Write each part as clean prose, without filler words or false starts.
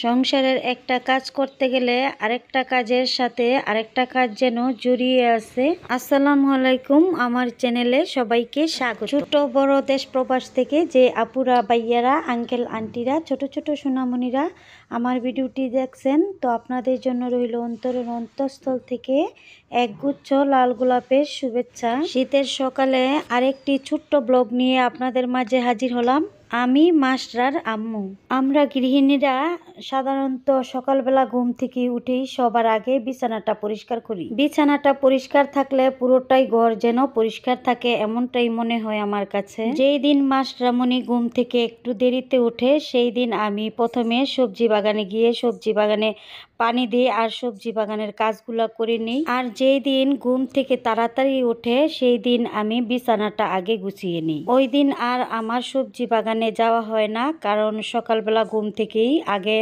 সংসারের একটা কাজ করতে গেলে আরেকটা কাজের সাথে আরেকটা কাজ যেন জড়িয়ে আছে। আসসালামু আলাইকুম, আমার চ্যানেলে সবাইকে স্বাগত। ছোট বড় দেশ প্রবাস থেকে যে আপুরা ভাইয়ারা আঙ্কেল আন্টিরা ছোট ছোট সোনামণিরা আমার ভিডিওটি দেখছেন, তো আপনাদের জন্য রইল অন্তরের অন্তঃস্থল থেকে একগুচ্ছ লাল গোলাপের শুভেচ্ছা। শীতের সকালে আরেকটি ছোট্ট ব্লগ নিয়ে আপনাদের মাঝে হাজির হলাম। আমি মাস্টার আম্মু। আমরা গৃহিণীরা সাধারণত সকালবেলা ঘুম থেকে উঠেই সবার আগে বিছানাটা পরিষ্কার করি। বিছানাটা পরিষ্কার থাকলে পুরোটাই ঘর যেন পরিষ্কার থাকে, এমনটাই মনে হয় আমার কাছে। যেই দিন মাস্টারমণি ঘুম থেকে একটু দেরিতে উঠে সেই দিন আমি প্রথমে সবজি বাগানে গিয়ে সবজি বাগানে পানি দিই আর সবজি বাগানের কাজগুলো করে নিই। আর যেই দিন ঘুম থেকে তাড়াতাড়ি ওঠে সেই দিন আমি বিছানাটা আগে গুছিয়ে নিই। ওই দিন আর আমার সবজি বাগানে যাওয়া হয় না, কারণ সকালবেলা ঘুম থেকেই আগে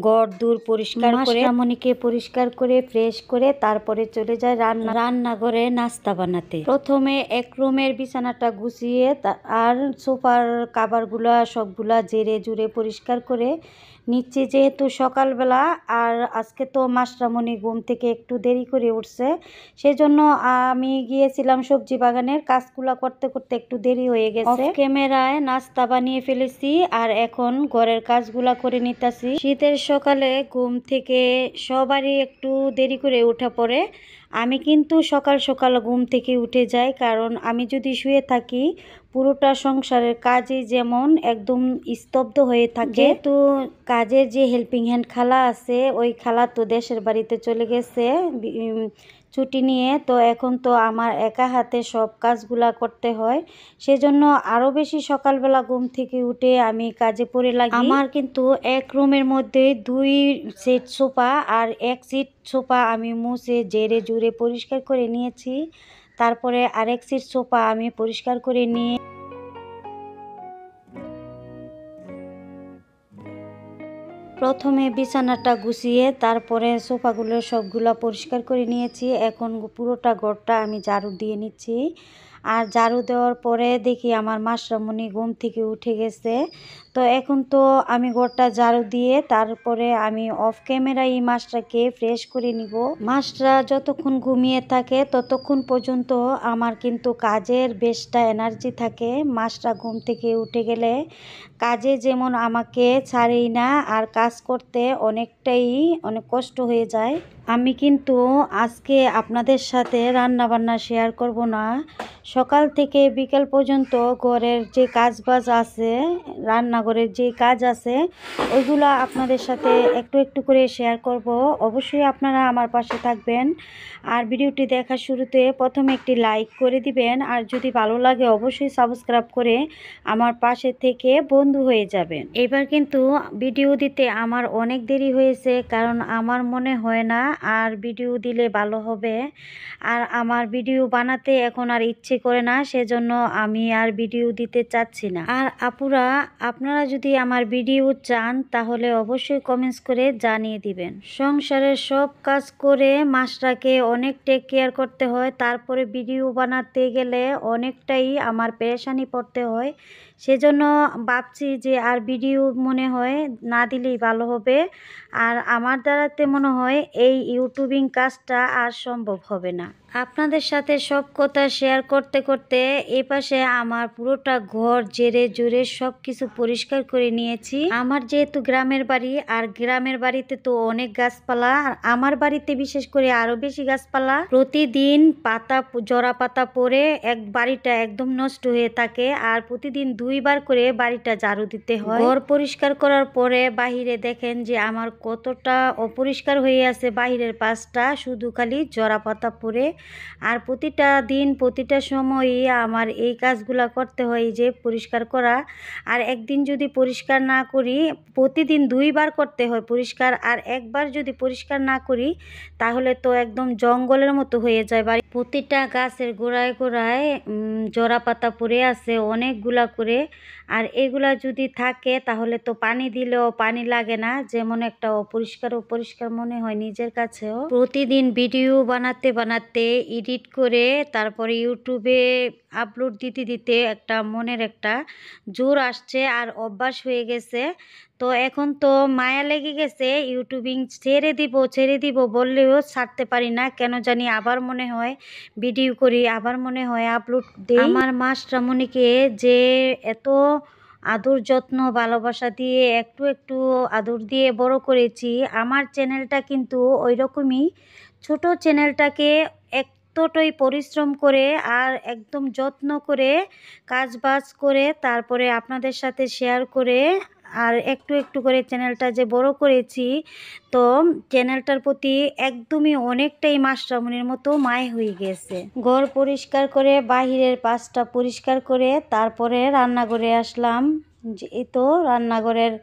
ঘর দূর পরিষ্কার করে মাস্টারমণিকে পরিষ্কার করে ফ্রেশ করে তারপরে চলে যায় রান্নাঘরে নাস্তা বানাতে। প্রথমে এক রুমের বিছানাটা গুছিয়ে আর সোফার কাভারগুলা সবগুলা জেরে জুড়ে পরিষ্কার করে নিচ্ছি, যেহেতু সকালবেলা আর আজকে তো মাস্টারমণি ঘুম থেকে একটু দেরি করে উঠছে, সেজন্য আমি গিয়েছিলাম সবজি বাগানের কাজগুলা করতে করতে একটু দেরি হয়ে গেছে। অফ ক্যামেরায় নাস্তা বানিয়ে ফেলেছি আর এখন ঘরের কাজগুলা করে নিতেছি। শীতের সকালে ঘুম থেকে সবারই একটু দেরি করে উঠা পড়ে। আমি কিন্তু সকাল সকাল ঘুম থেকে উঠে যাই, কারণ আমি যদি শুয়ে থাকি পুরোটা সংসারের কাজই যেমন একদম স্তব্ধ হয়ে থাকে। যেহেতু কাজের যে হেল্পিং হ্যান্ড খালা আছে, ওই খালা তো দেশের বাড়িতে চলে গেছে ছুটি নিয়ে, তো এখন তো আমার একা হাতে সব কাজগুলা করতে হয়, সেজন্য আরও বেশি সকালবেলা ঘুম থেকে উঠে আমি কাজে পড়ে লাগি। আমার কিন্তু এক রুমের মধ্যে 2 সেট সোফা আর 1 সিট সোফা আমি মুছে জেরে জুড়ে পরিষ্কার করে নিয়েছি। তারপরে আরেক সিট সোফা আমি পরিষ্কার করে নিয়ে প্রথমে বিছানাটা গুছিয়ে তারপরে সোফাগুলো সবগুলো পরিষ্কার করে নিয়েছি। এখন পুরোটা ঘরটা আমি ঝাড়ু দিয়ে নিচ্ছি। আর ঝাড়ু দেওয়ার পরে দেখি আমার মাস্টারমণি ঘুম থেকে উঠে গেছে, তো এখন তো আমি ঘরটা ঝাড়ু দিয়ে তারপরে আমি অফ ক্যামেরায় এই মাছটাকে ফ্রেশ করে নিব। মাছটা যতক্ষণ ঘুমিয়ে থাকে ততক্ষণ পর্যন্ত আমার কিন্তু কাজের বেশটা এনার্জি থাকে। মাছটা ঘুম থেকে উঠে গেলে কাজে যেমন আমাকে ছাড়েই না, আর কাজ করতে অনেক কষ্ট হয়ে যায়। আমি কিন্তু আজকে আপনাদের সাথে রান্নাবান্না শেয়ার করব না। সকাল থেকে বিকেল পর্যন্ত ঘরের যে কাজবাজ আছে, রান্নাঘরের যে কাজ আছে, ওইগুলো আপনাদের সাথে একটু একটু করে শেয়ার করব। অবশ্যই আপনারা আমার পাশে থাকবেন আর ভিডিওটি দেখার শুরুতে প্রথমে একটি লাইক করে দিবেন, আর যদি ভালো লাগে অবশ্যই সাবস্ক্রাইব করে আমার পাশে থেকে বন্ধু হয়ে যাবেন। এবার কিন্তু ভিডিও দিতে আমার অনেক দেরি হয়েছে, কারণ আমার মনে হয় না আর ভিডিও দিলে ভালো হবে, আর আমার ভিডিও বানাতে এখন আর ইচ্ছে করে না, সেজন্য আমি আর ভিডিও দিতে চাচ্ছি না। আর আপুরা, আপনারা যদি আমার ভিডিও চান তাহলে অবশ্যই কমেন্টস করে জানিয়ে দিবেন। সংসারের সব কাজ করে মাছটাকে অনেক টেক কেয়ার করতে হয়, তারপরে ভিডিও বানাতে গেলে অনেকটাই আমার পেরেশানি পড়তে হয়, সেজন্য ভাবছি যে আর ভিডিও মনে হয় না দিলেই ভালো হবে। আর আমার দ্বারাতে মনে হয় এই ইউটিউবিং কাজটা আর সম্ভব হবে না। আপনাদের সাথে সব কথা শেয়ার করতে করতে এই পাশে আমার পুরোটা ঘর জেরে জুড়ে সব কিছু পরিষ্কার করে নিয়েছি। আমার যেহেতু গ্রামের বাড়ি, আর গ্রামের বাড়িতে তো অনেক গাছপালা, আর আমার বাড়িতে বিশেষ করে আরো বেশি গাছপালা। প্রতিদিন জরা পাতা পড়ে বাড়িটা একদম নষ্ট হয়ে থাকে, আর প্রতিদিন 2 বার করে বাড়িটা ঝাড়ু দিতে হয়। ঘর পরিষ্কার করার পরে বাহিরে দেখেন যে আমার কতটা অপরিষ্কার হয়ে আছে, বাহিরের পাশটা শুধু খালি জরা পাতা পড়ে। আর প্রতিটা দিন প্রতিটা সময়ই আমার এই কাজগুলা করতে হয়, যে পরিষ্কার করা। আর একদিন যদি পরিষ্কার না করি, প্রতিদিন 2 বার করতে হয় পরিষ্কার, আর একবার যদি পরিষ্কার না করি তাহলে তো একদম জঙ্গলের মতো হয়ে যায় বাড়ি। প্রতিটা গাছের গোড়ায় গোড়ায় জরা পাতা পড়ে আছে অনেকগুলা করে, আর এগুলা যদি থাকে তাহলে তো পানি দিলেও পানি লাগে না, যেমন একটা অপরিষ্কার মনে হয় নিজের কাছেও। প্রতিদিন ভিডিও বানাতে বানাতে এডিট করে তারপরে ইউটিউবে আপলোড দিতে দিতে একটা মনের একটা জোর আসছে আর অভ্যাস হয়ে গেছে। তো এখন তো মায়া লেগে গেছে, ইউটিউবিং ছেড়ে দিব বললেও ছাড়তে পারি না, কেন জানি আবার মনে হয় ভিডিও করি, আবার মনে হয় আপলোড দিই। আমার মাস্টারমণিকে যে এত আদর যত্ন ভালোবাসা দিয়ে একটু একটু আদর দিয়ে বড় করেছি, আমার চ্যানেলটা কিন্তু ওই রকমই ছোট চ্যানেলটাকে এতটাই পরিশ্রম করে আর একদম যত্ন করে কাজবাজ করে তারপরে আপনাদের সাথে শেয়ার করে আর একটু একটু করে চ্যানেলটা যে বড় করেছি, তো চ্যানেলটার প্রতি একদমই অনেকটাই মাস্টারমণির মতো মায় হয়ে গেছে। ঘর পরিষ্কার করে বাহিরের পাশটা পরিষ্কার করে তারপরে রান্নাঘরে আসলাম। এই তো রান্নাঘরের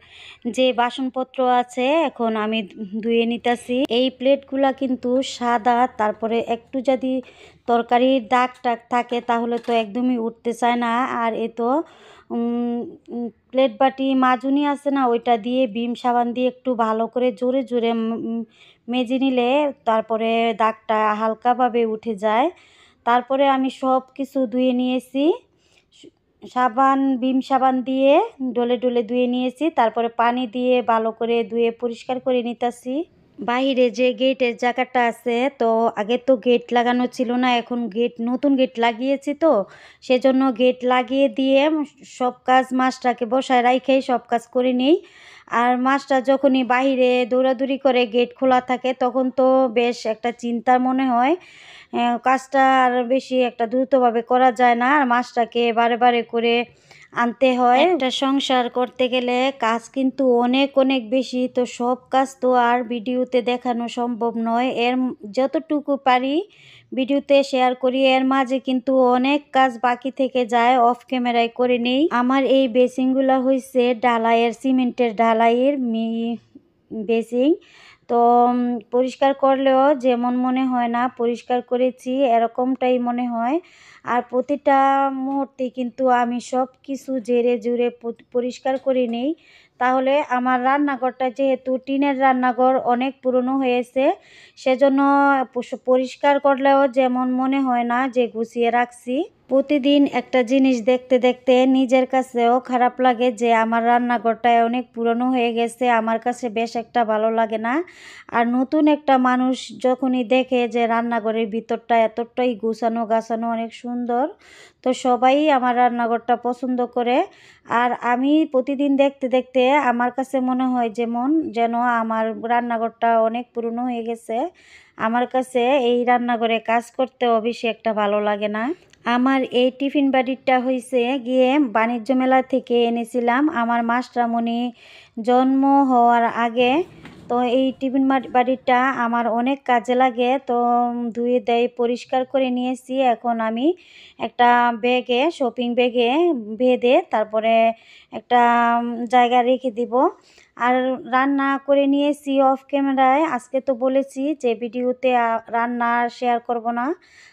যে বাসনপত্র আছে এখন আমি ধুয়ে নিতেছি। এই প্লেটগুলা কিন্তু সাদা, তারপরে একটু যদি তরকারির দাগ টাগ থাকে তাহলে তো একদমই উঠতে চায় না। আর এ তো প্লেট বাটি মাজুনি আছে না, ওইটা দিয়ে ভিম সাবান দিয়ে একটু ভালো করে জোরে জোরে মেজে নিলে তারপরে দাগটা হালকাভাবে উঠে যায়। তারপরে আমি সব কিছু ধুয়ে নিয়েছি, ভিম সাবান দিয়ে ডলে ডলে ধুয়ে নিয়েছি, তারপরে পানি দিয়ে ভালো করে ধুয়ে পরিষ্কার করে নিতেছি। বাইরে যে গেটের জায়গাটা আছে, তো আগে তো গেট লাগানো ছিল না, এখন নতুন গেট লাগিয়েছি, তো সেজন্য গেট লাগিয়ে দিয়ে সব কাজ মাছটাকে বসায় রাখেই সব কাজ করে নিই। আর মাছটা যখনই বাইরে দৌড়াদৌড়ি করে গেট খোলা থাকে তখন তো বেশ একটা চিন্তার মনে হয়, কাজটা আর বেশি একটা দ্রুতভাবে করা যায় না, আর মাছটাকে বারে বারে করে আনতে হয়। একটা সংসার করতে গেলে কাজ কিন্তু অনেক অনেক বেশি, তো সব কাজ তো আর ভিডিওতে দেখানো সম্ভব নয়। এর যতটুকু পারি ভিডিওতে শেয়ার করি, এর মাঝে কিন্তু অনেক কাজ বাকি থেকে যায়, অফ ক্যামেরায় করে নেই। আমার এই বেসিংগুলো হয়েছে ঢালাইয়ের, সিমেন্টের ঢালাইয়ের বেসিং। তো পরিষ্কার করলেও যেমন মনে হয় না পরিষ্কার করেছি, এরকমটাই মনে হয়। আর প্রতিটা মুহূর্তে কিন্তু আমি সব কিছু জেরে জুরে পরিষ্কার করে নিই। তাহলে আমার রান্নাঘরটা যেহেতু টিনের রান্নাঘর অনেক পুরনো হয়েছে, সেজন্য পরিষ্কার করলেও যেমন মনে হয় না যে গুছিয়ে রাখছি। প্রতিদিন একটা জিনিস দেখতে দেখতে নিজের কাছেও খারাপ লাগে যে আমার রান্নাঘরটা অনেক পুরনো হয়ে গেছে, আমার কাছে বেশ একটা ভালো লাগে না। আর নতুন একটা মানুষ যখনই দেখে যে রান্নাঘরের ভিতরটা এতটাই গুছানো গাছানো অনেক সুন্দর, তো সবাই আমার রান্নাঘরটা পছন্দ করে। আর আমি প্রতিদিন দেখতে দেখতে আমার কাছে মনে হয় যেন আমার রান্নাঘরটা অনেক পুরনো হয়ে গেছে। আমার কাছে এই রান্নাঘরে কাজ করতেও বেশি একটা ভালো লাগে না। আমার এই টিফিন বাটিটা হয়েছে গিয়ে বাণিজ্য মেলা থেকে এনেছিলাম আমার মাস্টারমণি জন্ম হওয়ার আগে। তো এই টিফিন বাটিটা আমার অনেক কাজে লাগে, তো ধুয়ে দেয় পরিষ্কার করে নিয়েছি। এখন আমি একটা ব্যাগে, শপিং ব্যাগে বেঁধে তারপরে একটা জায়গা রেখে দিব। আর রান্না করে নিয়েছি অফ ক্যামেরায়। আজকে তো বলেছি যে ভিডিওতে রান্না শেয়ার করব না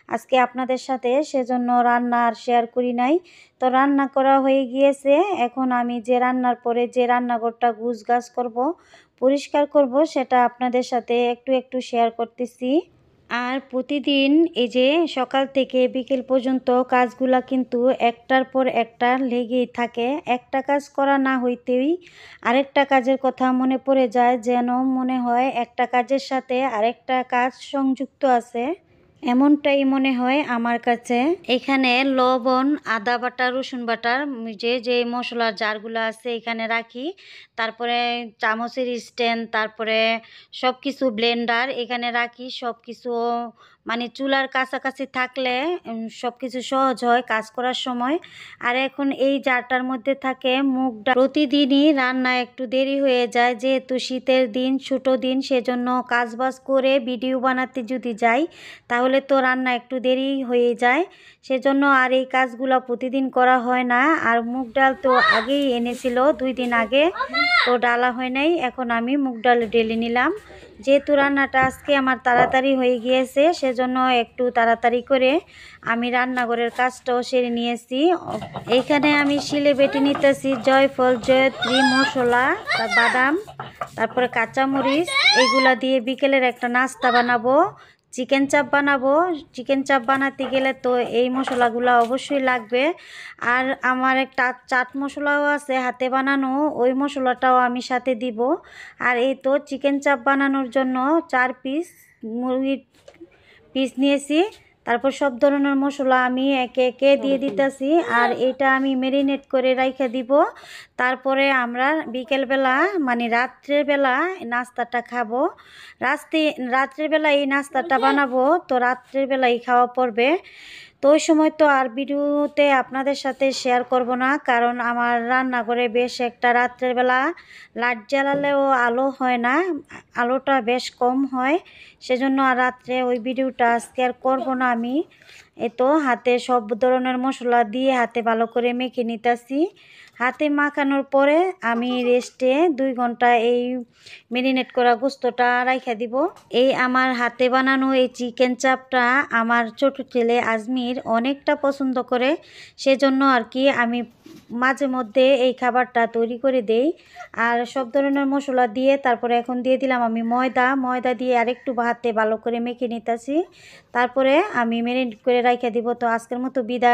আজকে আপনাদের সাথে, সেজন্য রান্না আর শেয়ার করি নাই। তো রান্না করা হয়ে গিয়েছে, এখন আমি যে রান্নার পরে যে রান্নাঘরটা গুছগাছ করব, পরিষ্কার করব, সেটা আপনাদের সাথে একটু একটু শেয়ার করতেছি। আর প্রতিদিন এই যে সকাল থেকে বিকেল পর্যন্ত কাজগুলা কিন্তু একটার পর একটা লেগেই থাকে। একটা কাজ করা না হইতেই আরেকটা কাজের কথা মনে পড়ে যায়, যেন মনে হয় একটা কাজের সাথে আরেকটা কাজ সংযুক্ত আছে, এমনটাই মনে হয় আমার কাছে। এখানে লবণ, আদা বাটা, রসুন বাটার যে মশলার জারগুলো আছে এখানে রাখি, তারপরে চামচের স্ট্যান্ড, তারপরে সব কিছু ব্লেন্ডার এখানে রাখি। সব কিছু মানে চুলার কাছাকাছি থাকলে সব কিছু সহজ হয় কাজ করার সময়। আর এখন এই জারটার মধ্যে থাকে মুগ ডাল। প্রতিদিনই রান্না একটু দেরি হয়ে যায়, যেহেতু শীতের দিন, ছোটো দিন, সেজন্য কাজবাজ করে ভিডিও বানাতে যদি যাই তাহলে তো রান্না একটু দেরি হয়ে যায়, সেজন্য আর এই কাজগুলো প্রতিদিন করা হয় না। আর মুগ ডাল তো আগেই এনেছিল 2 দিন আগে, তো ডালা হয় নাই, এখন আমি মুগ ডাল ঢেলে নিলাম। যেহেতু রান্নাটা আজকে আমার তাড়াতাড়ি হয়ে গিয়েছে, সেজন্য একটু তাড়াতাড়ি করে আমি রান্নাঘরের কাজটাও সেরে নিয়েছি। এইখানে আমি শিলে বেটে নিতেছি জয়ফল, জয়ত্রী, মশলা, বাদাম, তারপরে কাঁচামরিচ, এগুলা দিয়ে বিকেলের একটা নাস্তা বানাবো। চিকেন চাপ বানাবো। চিকেন চাপ বানাতে গেলে তো এই মশলাগুলো অবশ্যই লাগবে। আর আমার একটা চাট মশলাও আছে হাতে বানানো, ওই মশলাটাও আমি সাথে দিব। আর এই তো চিকেন চাপ বানানোর জন্য 4 পিস মুরগির পিস নিয়েছি। তারপর সব ধরনের মশলা আমি একে একে দিয়ে দিতেছি। আর এটা আমি ম্যারিনেট করে রাইখা দিব। তারপরে আমরা বিকেলবেলা মানে রাত্রের বেলা নাস্তাটা খাবো। রাত্রের বেলা এই নাস্তাটা বানাবো, তো রাত্রের বেলাই খাওয়া পড়বে। তো ওই সময় তো আর ভিডিওতে আপনাদের সাথে শেয়ার করব না, কারণ আমার রান্নাঘরে বেশ একটা রাত্রের বেলা লাইট জ্বালালেও আলো হয় না, আলোটা বেশ কম হয়। সেজন্য আর রাত্রে ওই ভিডিওটা আজকে আর করবো না আমি। তো হাতে সব ধরনের মশলা দিয়ে হাতে ভালো করে মেখে নিতেছি। হাতে মাখানোর পরে আমি রেস্টে 2 ঘন্টা এই ম্যারিনেট করা গোস্তটা রাইখা দিব। এই আমার হাতে বানানো এই চিকেন চাপটা আমার ছোট ছেলে আজমির অনেকটা পছন্দ করে, সেজন্য আর কি আমি মাঝে মধ্যে এই খাবারটা তৈরি করে দেই। আর সব ধরনের মশলা দিয়ে তারপরে এখন দিয়ে দিলাম আমি ময়দা দিয়ে আরেকটু হাতে ভালো করে মেখে নিতেছি। তারপরে আমি ম্যারিনেট করে রাইখা দিব। তো আজকের মতো বিদায়।